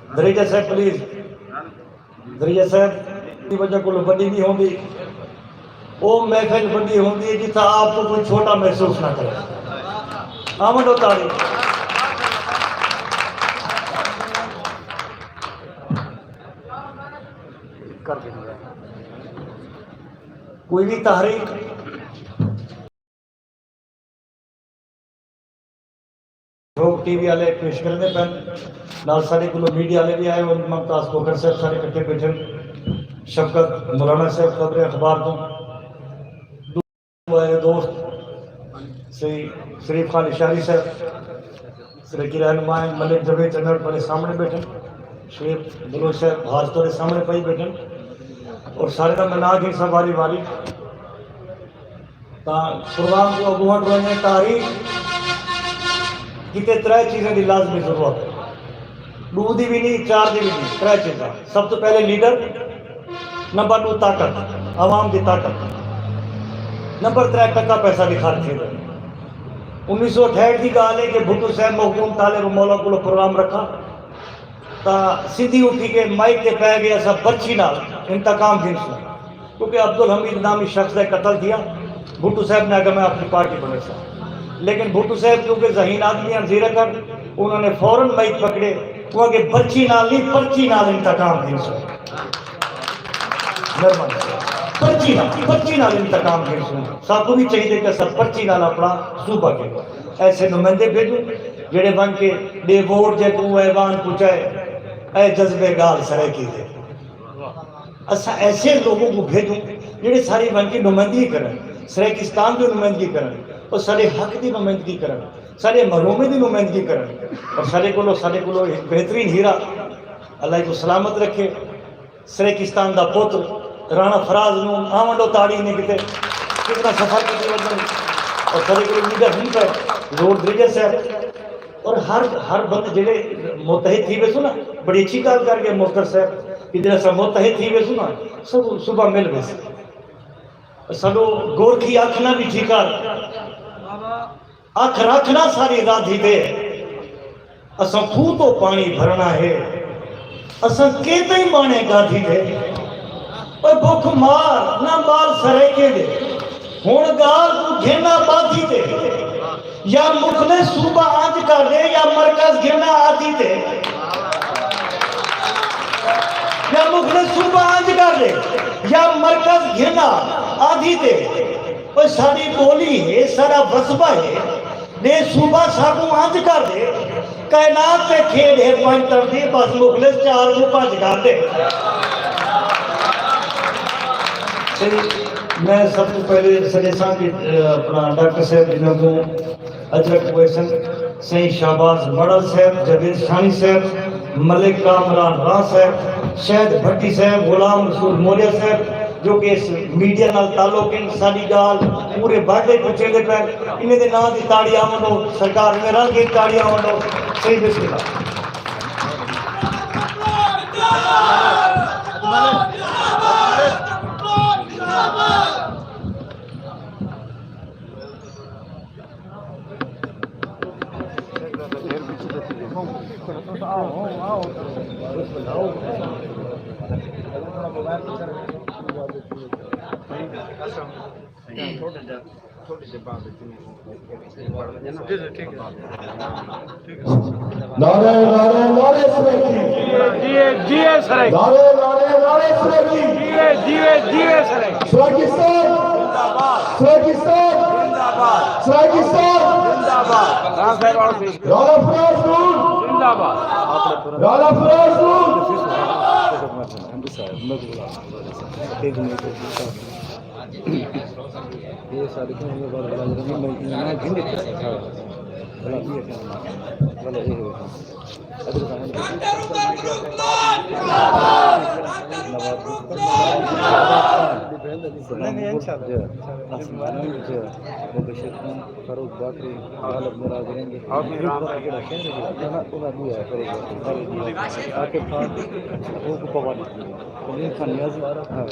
दरेजा साहब प्लीज, दरेजा साहब की वजह को बड़ी नहीं होंगी, वो महफिल बड़ी होंगी है जितना आपको कोई छोटा महसूस ना करे। आमद तारीख कोई भी तहरीक टीवी वाले पेश करते पैन नाल सारे को मीडिया वाले भी आए और मुमताज खोखर साहब सारे इकट्ठे बैठे, शफकत मौलाना साहब खबर अखबार तो आए दोस्त सही शरीफ खान इशारी साहब सर की रहनुमा मलिक जवेद चंदर पहले सामने बैठे, शेख बलोच साहब भाज तोड़े सामने पे बैठे और सारे का मैं ना गई सब वारी वारी प्रोग्राम को अगुआ ड्राइंग तारीख कितने त्रै चीज़ों की लाजमी जरूरत है, दो दी भी नहीं चार दी भी नहीं, त्रै चीज़ा। सब तो पहले लीडर, नंबर 2 ताकत, आवाम की ताकत, नंबर 3 टका पैसा की खर्च थी। 1968 की गाल है कि भुट्टो साहब महकूम ताले मौला को प्रोग्राम रखा तो सीधी उठी के माइक के पै गया सब बच्ची नाल इंतकाम दिन से, क्योंकि अब्दुल हमीद नामी शख्स ने कत्ल किया। भुट्टो साहब ने आगे मैं अपनी पार्टी बने सा, लेकिन भुट्टो साहब क्योंकि जहीन आदमी अंजीर कर उन्होंने फौरन माइक पकड़े, वो आगे पर्ची नाल नहीं पर्ची नाल इंतकाम दिन से, पर्ची नाल इंतकाम दिन से सबको भी चाहिए कि सब पर्ची नाल अपना सूबा के ऐसे नुमाइंदे भेजो जेड़े बन के दे वोट जे तू ऐवान पुचाए ऐ जज्बे गाल सराकी दे। असा ऐसे लोगों को भेजूं जेड़े सारी बन की नुमाइंदगी करें, सराकिस्तान की नुमाइंदगी करें और सारे हक की नुमाइंदगी करें, सारे महरूमे की नुमाइंदगी करें और सारे को एक बेहतरीन हीरा अल्लाह को सलामत रखे। सराकिस्तान का पुत्र राणा फराज नूं आमंडो ताड़ी ने कितना सफर की और सारे को लीडर हम पर रोड दरेजा साहब और हर बंद जेड़े मुतहिद थी वे सुना बड़ी अच्छी गल कर गए मुफ्तर साहब कि जरा मुतहिद थी वे सुना सब सुबह मिल गए सगो गोरखी आखना भी ठीक अख रखना सारी राधी दे असा खूह तो पानी भरना है असा के बाने गाधी दे और भुख मार ना मार सरेके दे हुण गाल तू घेना बाधी दे या मुखले सूबा आज कर दे या मरकज घेना आधी दे या मुखले सूबा आज कर दे या मरकज घेना आधी दे और सारी बोली है सारा वसबा है दे सूबा साबू आज कर दे कायनात पे खेल है पंतर दी बस मुखले चार को भज कर दे। मैं सबसे पहले सजेसा की अपना डॉक्टर साहब जिन्होंने अजरक वैसन सही शाहबाज मड़ल साहब जवेद शानी साहब मलिक कामरान राह साहब शहद भट्टी साहब गुलाम रसूल मौर्य साहब जो कि इस मीडिया नाल ताल्लुक इन साडी गाल पूरे बाटे पुछेंदे पे इन्हें दे नाम दी ताड़ी आवंदो सरकार में रंग की ताड़ी आवंदो सही बिस्मिल्लाह। नारे नारे नारे सरेकी जिए जिए सरेकी नारे नारे नारे सरेकी जिए जिए जिए सरेकी सराकिस्तान जिंदाबाद सराकिस्तान जिंदाबाद सराकिस्तान जिंदाबाद राणा फराज नूर जिंदाबाद राणा फराज नूर ये सारे के लिए बहुत बड़ा जरूरी मैं गिन के था बड़ा ये क्या वाला ये फरूक बाकरी गालब मुराद रहेंगे आके खान वो को पवानी उन्हें खान नियाज हाँ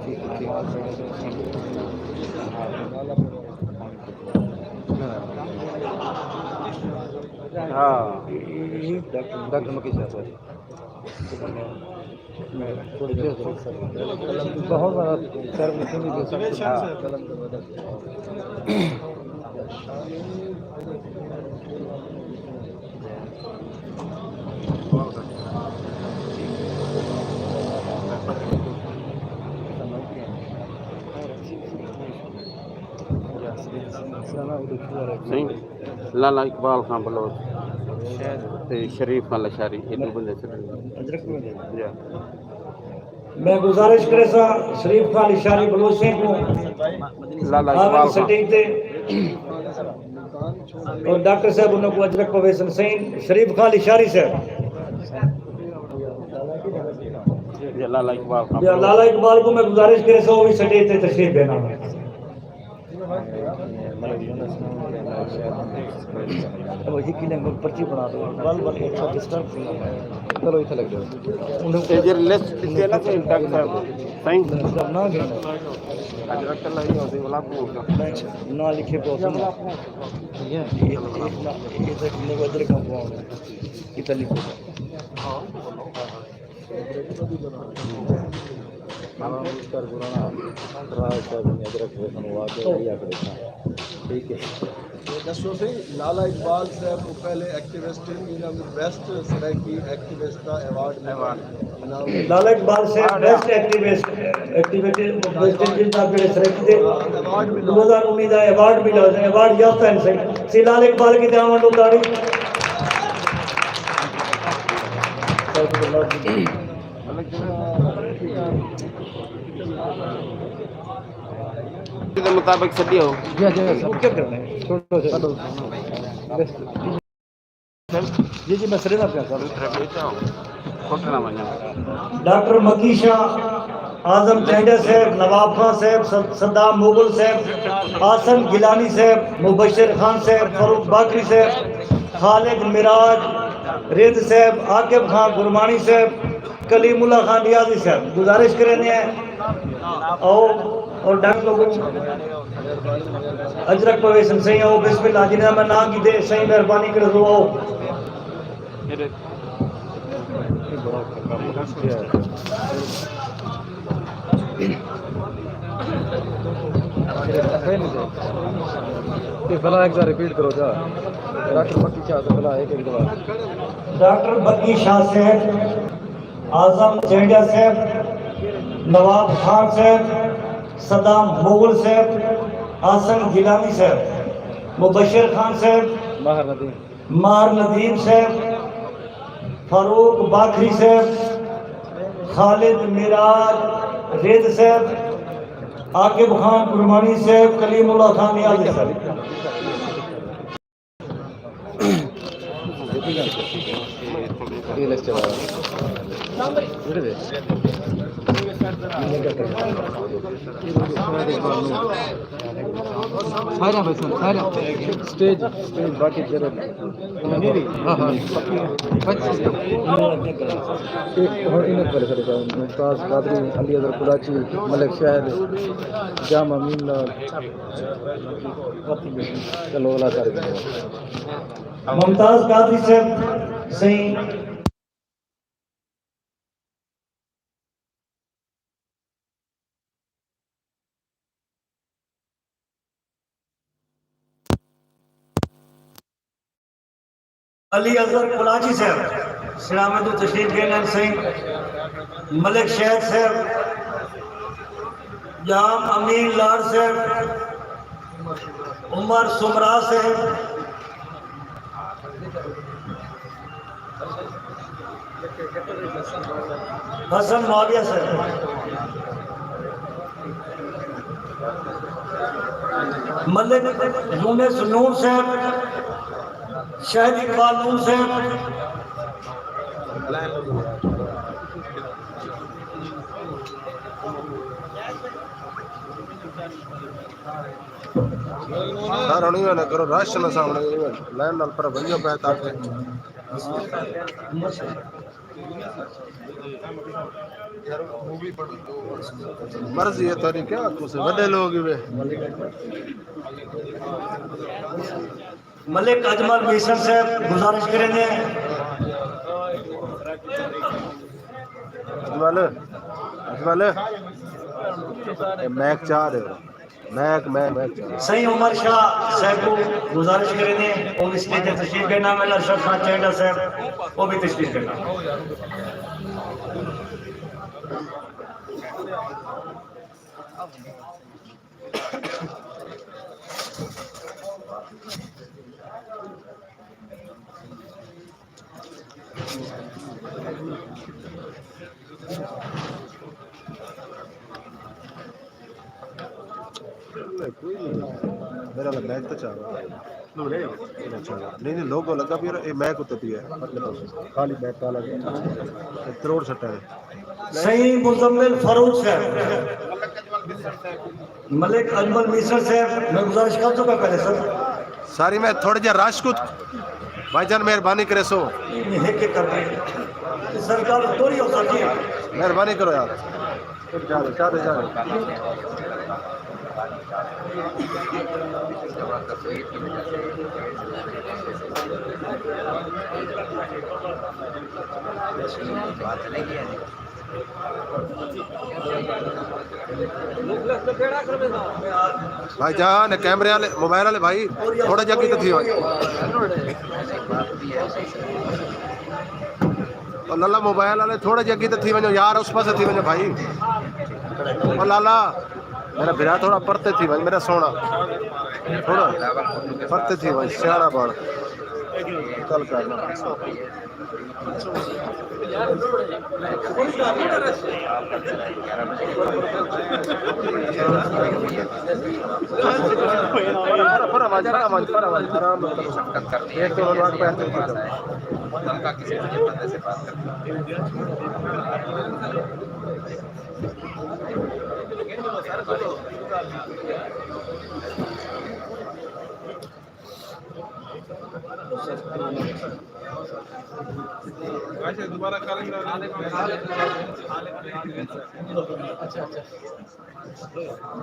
ठीक हाँ डॉक्टर मकी साहब मैं थोड़ी देर बहुत बड़ा सर मुझे नहीं दे सकता। सही लाला इकबाल खान बलोच ते शरीफ खान लशारी ये दो बंदे से या मैं गुजारिश करे सा शरीफ खान इशारी बलोचे को लाला आवन इकबाल खान सटीक ते और डॉक्टर साहब उनको अजरक पवेसन सही शरीफ खान इशारी साहब या लाला इकबाल खान या लाला इकबाल को मैं गुजारिश करे सा वो भी सटीक ते तशरीफ देना है। अब एक ही नंबर पर्ची बना दो बल बल 120 चलो इथे लग जाओ ये जे लिस्ट कितने ना सही डॉक्टर साहब सही सब ना गए आज रखता नहीं होती वाला को ना लिखे तो ठीक है ये तक ने वजर का पाऊं इतना लिखो कर गुना राज साहब ने अदरक बनवा के लिया करेगा ठीक है दसो से लाला इकबाल साहब को पहले एक्टिविस्ट इन्होंने बेस्ट सराकी एक्टिविस्ट का अवार्ड लाला इकबाल साहब बेस्ट एक्टिविस्ट बेस्ट जिनका बेड़े सरेकी थे 2019 का अवार्ड मिला है अवार्ड याफ्ता है सी लाला इकबाल की दामन उतारी के मुताबिक सटी हो क्या सब क्या करना है छोड़ो चलो जी मैं सरेना पे आता खोटना मानना डॉक्टर मकी शाह आजम टेंडर साहब नवाब खान साहब सद्दाम मुगल साहब आसन गिलानी साहब मुबशर खान साहब फरूक बाकरी साहब खालिद मिराज रेद साहब आकिब खान गुरमानी साहब कलीमुल्ला खान नियाजी साहब गुजारिश करेंगे और डॉक्टर लोगों अजरक पवेशन सही हो बिस्मिल्लाह जिन्हें मैं नाम की दे सही मेहरबानी कर दो आओ भला एक बार रिपीट करो जा डॉक्टर मक्की शाह से भला एक दफा डॉक्टर मक्की शाह साहब आजम चेंडिया साहब नवाब खान साहब सद्दाम मुगल साहब आसन गिलानी साहब मुबशर खान साहब मार नदीम साहब फारूक बाखरी साहब खालिद मिराज रेद साहब आकिब खान कुरमानी साहब कलीमुल्ला खान नियाजी साहब ये लेक्चर आया सारा भाई सारा स्टेज बाकी जरा हां हां एक और इन्हें कर सकता हूं मुमताज कादरी अली अजहर कुराची मलिक शाहिद जाम अमीन चलो वाला कर मुमताज कादरी साहब सही अली अजहर कुलाची साहब सलामत तशरीफ गेलन सिंह मलिक शहद साहब जाम अमीन लाड साहब उमर सुमरा साहब हसन माविया साहब मलिक यूनिस नूर साहब शाहिद इकबाल नूर साहब ना करो राष्ट्र ना सामने लाइन नाल पर भइयो पे ताके मर्जी है तोरी क्या कुछ बड़े लोग वे मलिक अजमल मीसर साहब गुजारिश करेंगे। अजमल अजमल मैक चाह दे मैक मैक मैक सही उमर शाह साहब को गुजारिश करेंगे वो भी स्टेज पर तशरीफ करना है। अरशद खान चेंडा साहब वो भी तशरीफ करना। मेरा मैक तो चाह रहा नहीं नहीं लोगो लगा भी ये मैक उत्ते भी है खाली मैक काला करोड़ सट्टा है। सही मुजम्मिल फारूक साहब मलिक अजमल मीसर साहब मैं गुजारिश कर चुका पहले सर। सारी मैं थोड़े जा राजपूत भाईजान मेहरबानी करे सो सरकार थोड़ी हो सकती है। मेहरबानी करो यार जा दे भाईजान कैमरे वाले मोबाइल वाले भाई थोड़ा जगी तो थी और लाला मोबाइल वाले थोड़ा जगी तो थी वञो यार उस पास थी वञो भाई और लाला मेरा बिरा थोड़ा परते थी वञ मेरा सोना थोड़ा परते थी वञ सियारा बाड़ कल करना दोबारा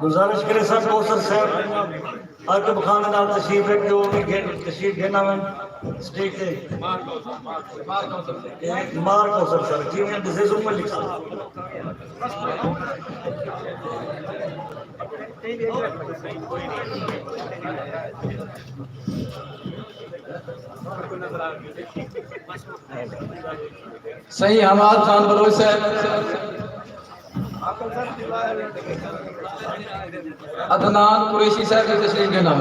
गुजारिश करे सर कौसर साहब आके बखान नाल तशरीफ है जो भी तशरीफ देना में स्टेज पे मार कौसर सर जी मैं डिजीज में लिख सही हमाद खान बलोच साहब अदनान कुरैशी साहब की तशरीफ के नाम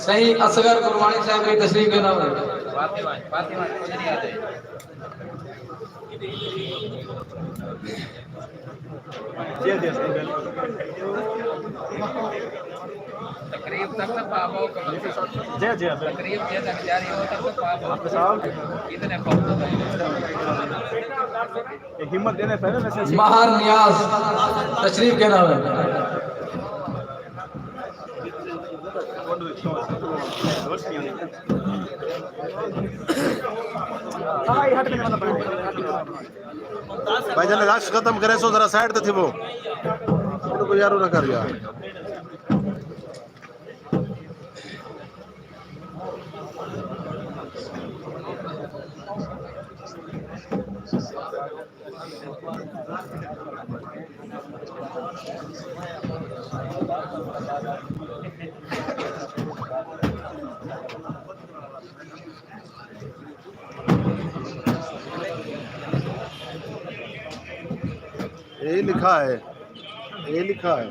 सही असगर कुरबानी साहब की तशरीफ के नाम तकरीब तक ना पाबो तकरीब जे तक जारी हो तक पाबो इतने हिम्मत देने पहले महार नियाज तशरीफ के नाम भाईजान राश खत्म करे सो जरा साइड थे वो उनको यारो ना कर यार ये लिखा है ये लिखा है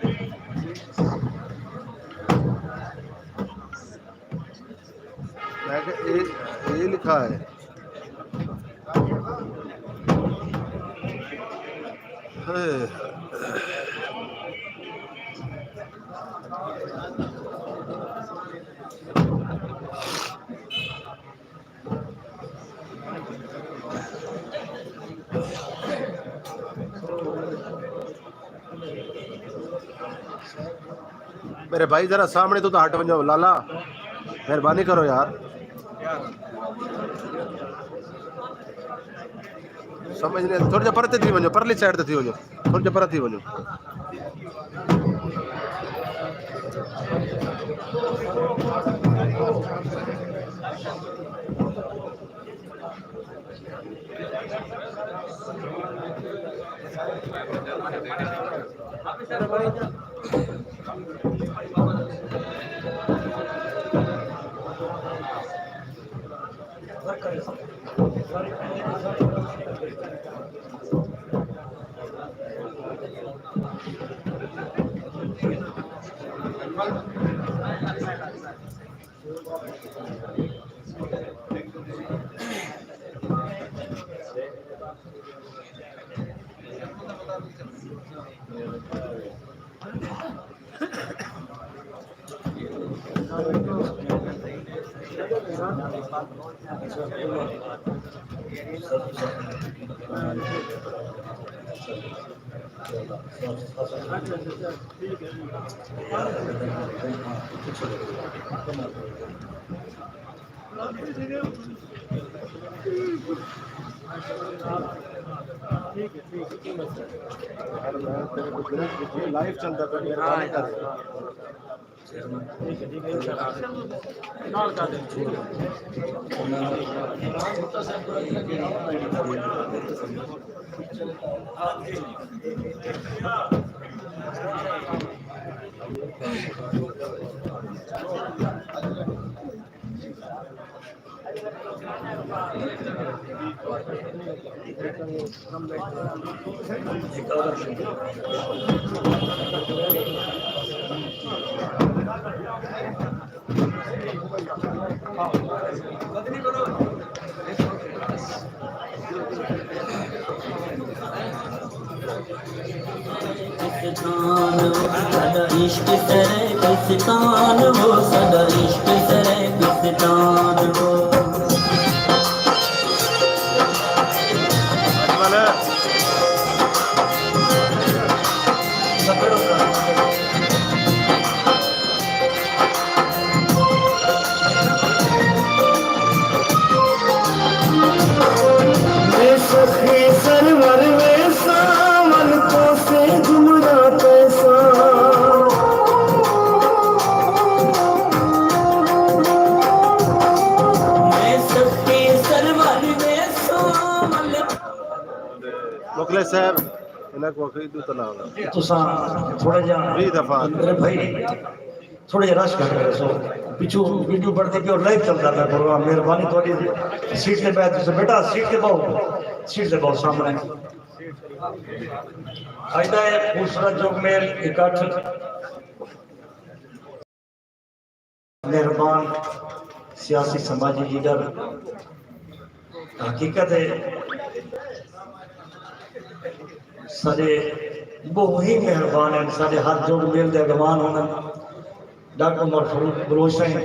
मेरे भाई जरा सामने तो हट वञो लाला मेहरबानी करो यार समझ नहीं थोड़ा जा परते थी वञो परली साइड ते थी वञो थोड़ा जा पर थी वञो लाइव चलता सदा इश्क करे पिस्तान वो सदा इश्क करे पिस्तान वो मुखले साहब इन्हें को खरीदू तो ना होगा तुसा थोड़ा जा 20 दफा मेरे भाई थोड़ा जा रश कर रहे सो पिछू वीडियो बढ़ती पी और लाइव चलता है प्रोग्राम मेहरबानी थोड़ी सीट से बैठ तुसे बेटा सीट से बहु सामने आइदा है खूबसूरत जोगमेल इकट्ठ मेहरबान सियासी समाजी लीडर हकीकत है सारे बहुत ही मेहरबान हैं सारे हाथ जोड़ मेल दे अगवान होना डॉक्टर उमर फारूक बलोच हैं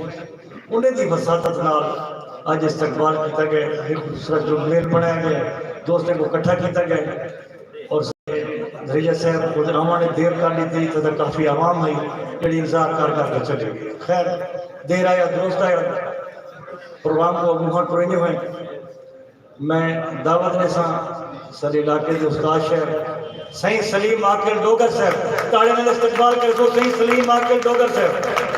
उन्हें दी वसातत नाल आज इस्तकबाल किया गया एक दूसरा जो मेल बनाया गया दोस्तों को इकट्ठा किया गया और धैर्य साहब को आवाम ने देर कर ली थी तो काफ़ी आवाम आई जी इंतजार कर चले गई खैर देर आया दुरुस्त आया प्रोग्राम को अगूहन पूरे नहीं हुए मैं दावत ने सा सारे इलाके के उस्ताद शहर सही सलीम आकिल डोगर साहब ताड़े में इस्तकबाल कर दो सही सलीम आकिल डोगर साहब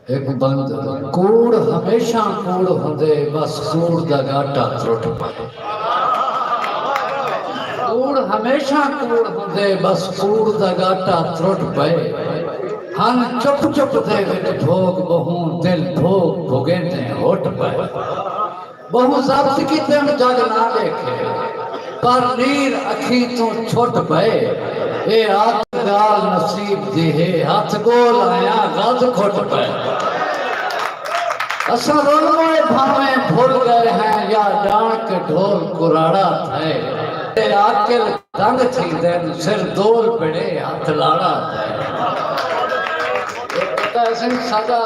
एक बंद कूड़ हमेशा कूड़ होंदे बस कूड़ दा घाटा त्रुट पाए कूड़ हमेशा कूड़ होंदे बस कूड़ दा घाटा त्रुट पाए हन चुप चुप दे विच भोग बहु दिल भोग भोगेंदे होट पाए बहु ज़ब्त कीते जग ना देखे पर नीर अखी तो छुट पाए ए आत गाल नसीब दी है हाथ गोल आया गद खोट पाए असा रोए भावे भूल गए हैं या डांड के ढोल कुराड़ा थे ए आकिल तंग थी देन सिर दोल पड़े हाथ लाड़ा थे सादा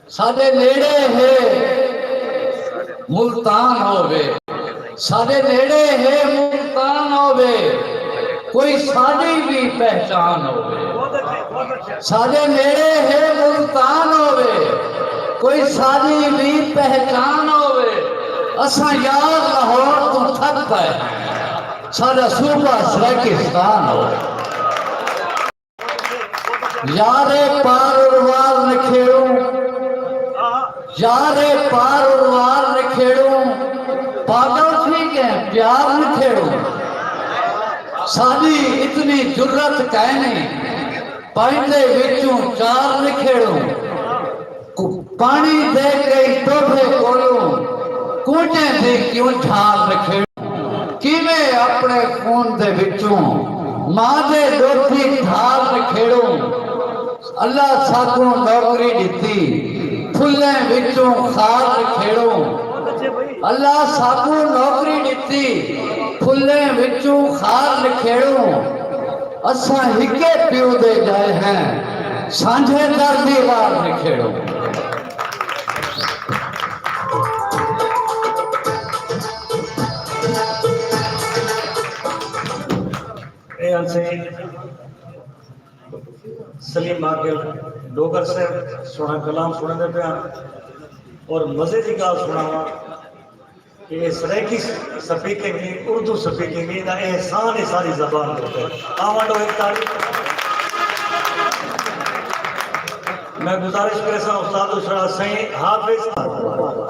सादे नेड़े है मुल्तान होवे सादे नेड़े है मुल्तान होवे कोई साड़ी भी पहचान होवे साडे नेड़े है मुल्तान होवे, कोई साडी भी पहचान होवे, असा यार लाहौर तो थक पे, साडा सूबा सराकिस्तान होवे। यारे पार उर्वार नखेड़ू, यारे पार उर्वार नखेड़ू, पागल थी के प्यार नखेड़ू। साडी इतनी जुर्रत कहने, पाइंदे विचों चार नखेड़ू, पानी दे गई टोभे कोलों, कूटे दे क्यों झार नखेड़ू। किवें अपने खून दे विचों मां दे दोथी ढाल नखेड़ू। अल्लाह साकू नौकरी दिती, फुल्ले विचों खार नखेड़ू। अल्लाह साकू नौकरी दिती, फुल्ले विचों खार नखेड़ू। असा हिके प्यो दे गए हैं, सांझे दर दीवार नखेड़ू। सलीम आकिल डोगर से सोना कलाम सुनने पे और मजे की गाल सुनावा कि ये सरेकी स्पीकिंग की उर्दू स्पीकिंग की ना एहसान है सारी जबान पे। आवाडो एक तारीफ मैं गुजारिश करे सा उस्ताद उशरा सही हाफिज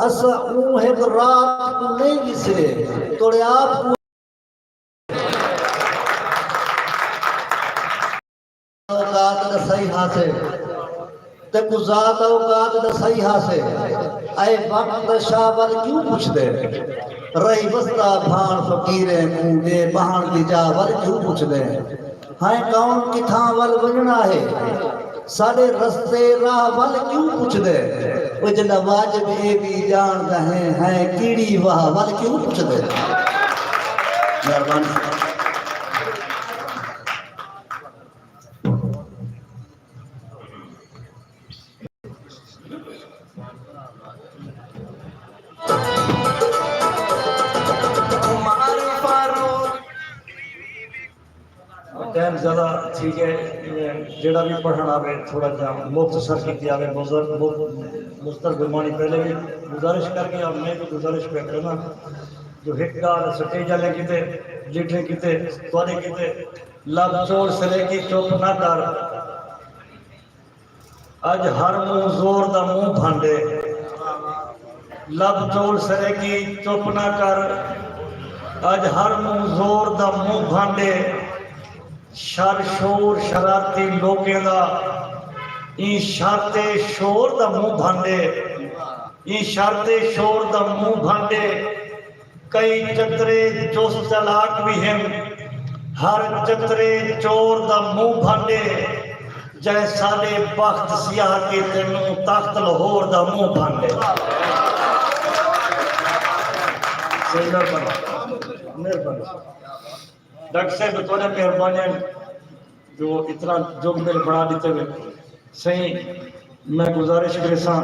असा ऊ है रात को नहीं विसरे तोड़े आप औकात दा सही हासे ते गुजात औकात दा सही हासे आए वक्त दा शावर क्यों पूछदे रही बस्ता भाण फकीरे मुंह दे बहान दी जावर क्यों पूछदे हाय कौन किथा वल वजना है साडे रस्ते राह वल क्यों पूछदे ओ जड़ा वाजिब ए भी जानदा है कीड़ी वाह वल क्यों पूछदे। मेहरबानी टाइम ज़्यादा ठीक है जेड़ा भी पढ़ना आवे थोड़ा जा मुख्तसर की आवे मुस्तर गुरबानी पहले भी गुजारिश करके और मैं भी गुजारिश पे करना जो हिट गाल स्टेज वाले किते लिटरे किते तोड़े किते लब चोर सले की चुप ना कर अज हर मुंह जोर दा मुंह भांडे लब चोर सले की चुप ना कर अज हर मुंह जोर दा मुंह भांडे शर शोर शरारती लोकें दा ई शरते शोर दा मुंह भांडे ई शरते शोर दा मुंह भांडे कई चतरे चुस्त चलाक भी हैं हर चतरे चोर दा मुंह भांडे जै साडे बख्त सियाह के तेनू तख्त लाहौर दा मुंह भांडे। मेहरबानी डॉक्टर साहब तोड़े मेहरबानी जो इतना जोग मेल बना देते हुए सही मैं गुजारिश करे सा